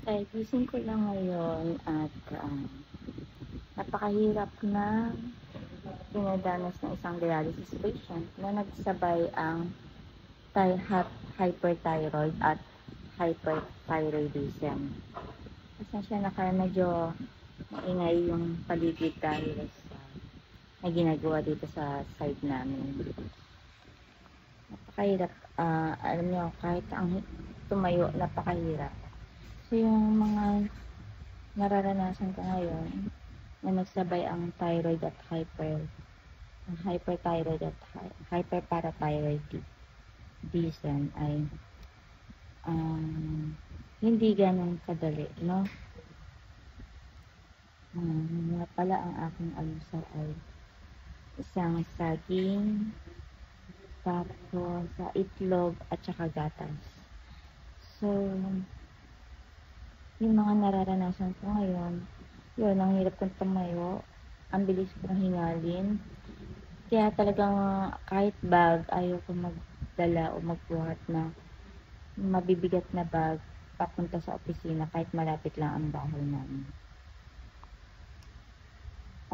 Ay, gising ko lang ngayon at napakahirap na dinadanas ng isang dialysis patient na nagsabay ang hyperthyroid at hyperthyroidism. Pasensya na kaya medyo maingay yung paligid dahil sa na ginagawa dito sa side namin. Napakahirap. Alam nyo, kahit ang tumayo, napakahirap. So, yung mga nararanasan ko ngayon na nagsabay ang thyroid at hyperthyroid at hyperparathyroidism ay hindi ganun kadali, no? Nga pala ang aking almusal ay isang saging, tapos sa itlog at saka gatas. So, yung mga nararanasan ko ngayon, yun, ang hirap kong tumayo, ang bilis kong hingalin, kaya talagang kahit bag, ayaw ko magdala o magbuhat na mabibigat na bag papunta sa opisina kahit malapit lang ang bahay namin.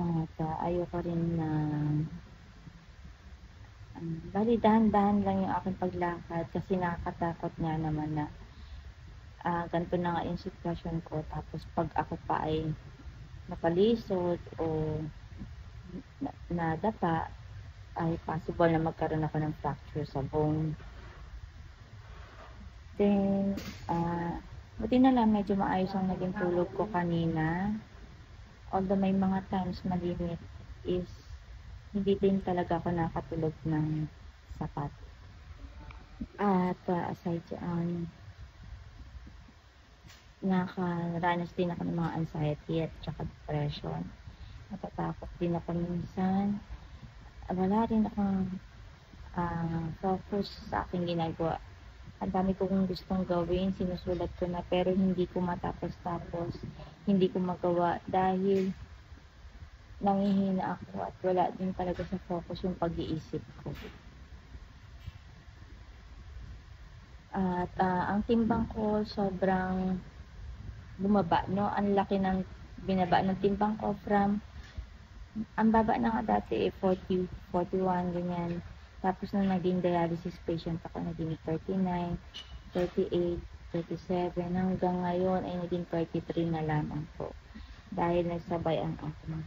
At ayaw ko rin na bali dahan-dahan lang yung aking paglakad kasi nakakatakot nga naman na ganito na nga yung sitwasyon ko, tapos pag ako pa ay napalisod o nadapa ay possible na magkaroon ako ng fracture sa bone. Then buti na lang medyo maayos ang naging tulog ko kanina, although may mga times malimit is hindi din talaga ako nakatulog ng sapat. At aside dyan, nakaranas din ako ng mga anxiety at saka depression. Natatakot din ako minsan. Wala rin akong focus sa aking ginagawa. Ang dami ko kung gustong gawin, sinusulat ko na, pero hindi ko matapos-tapos, hindi ko magawa dahil nangihina ako at wala din talaga sa focus yung pag-iisip ko. At ang timbang ko sobrang bumaba, no? Ang laki ng binaba ng timbang ko from, ang baba na nga dati 40, 41, ganyan. Tapos nung naging dialysis patient ako, naging 39, 38, 37, hanggang ngayon ay naging 33 na lamang po. Dahil nagsabay ang aking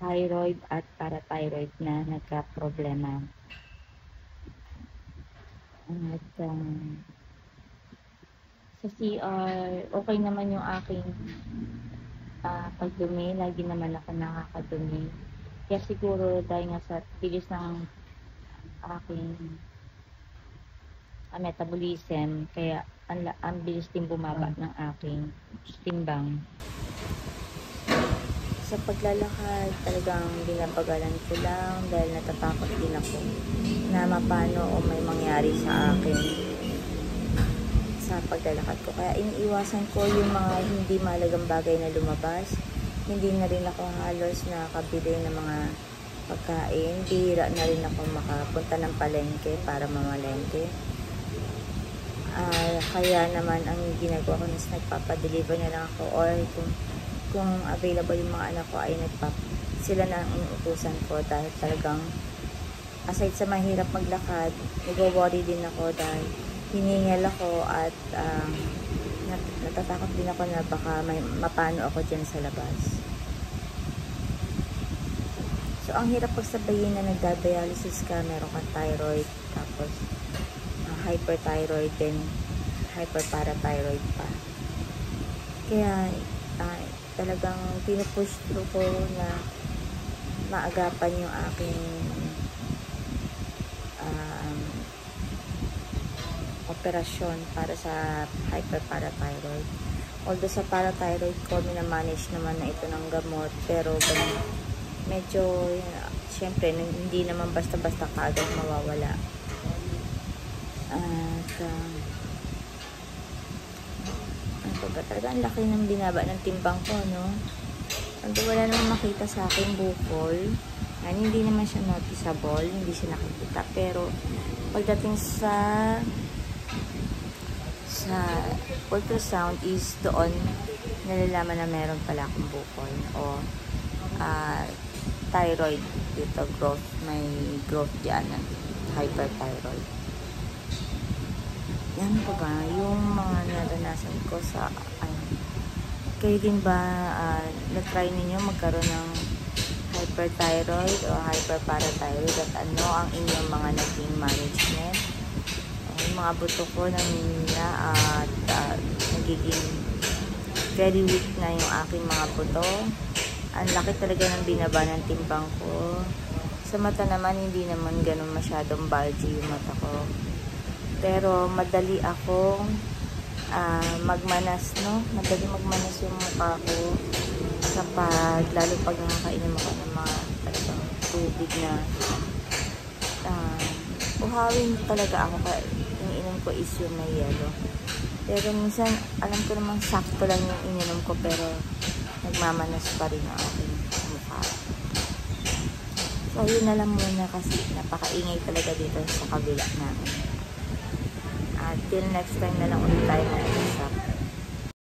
thyroid at parathyroid na nagka-problema. At sa CR, okay naman yung aking pagdumi. Lagi naman ako nakakadumi. Kaya siguro dahil nga sa bilis ng aking metabolism, kaya ang bilis din bumaba ng aking timbang. Sa paglalakad, talagang binabagalan ko lang dahil natatakot din ako na mapano o may mangyari sa akin sa paglalakad ko. Kaya iniiwasan ko yung mga hindi mahalagang bagay na lumabas. Hindi na rin ako halos nakakabili ng mga pagkain. Bihira na rin ako makapunta ng palengke para mamalengke. Kaya naman ang ginagawa ko is nagpapadeliver na lang ako, or kung available yung mga anak ko ay sila na ang inuutusan ko, dahil talagang aside sa mahirap maglakad, nag-worry din ako dahil hiningal ako at natatakot din ako na baka mapano ako dyan sa labas. So ang hirap pagsabayin na nagda-dialysis ka, meron kang thyroid, tapos hyperthyroid, then hyperparathyroid pa. Kaya talagang pinupush through ko na maagapan yung aking operasyon para sa hyperparathyroid. Although sa parathyroid ko, minamanage naman na ito ng gamot, pero medyo syempre hindi naman basta-basta kaagad mawawala. At talaga ang laki ng binaba ng timbang ko, no? Although wala naman makita sa akin bukol, hindi naman siya noticeable, hindi siya nakikita, pero pagdating sa sa ultrasound is doon nalalaman na meron pala akong bukol o thyroid dito, growth, may growth dyan, hyperthyroid. Yan po ba yung mga naranasan ko sa kayo din ba na-try ninyo magkaroon ng hyperthyroid o hyperparathyroid at ano ang inyong mga naging management? Yung mga buto ko nanginina at nagiging very weak na yung aking mga buto. Ang laki talaga ng binaba ng timbang ko. Sa mata naman, hindi naman ganun masyadong bulgy yung mata ko. Pero madali akong magmanas, no? Madali magmanas yung mukha ko kapag, lalo pag nakakainom ako ng mga talagang tubig na uhawin talaga ako. Yung ininom ko is yung may yelo. Pero minsan, alam ko namang sakto lang yung ininom ko, pero nagmamanas pa rin ang aking mukha. So, yun na lang muna kasi napakaingay talaga dito sa kabila namin. Till next time na lang ulit tayo mag-usap.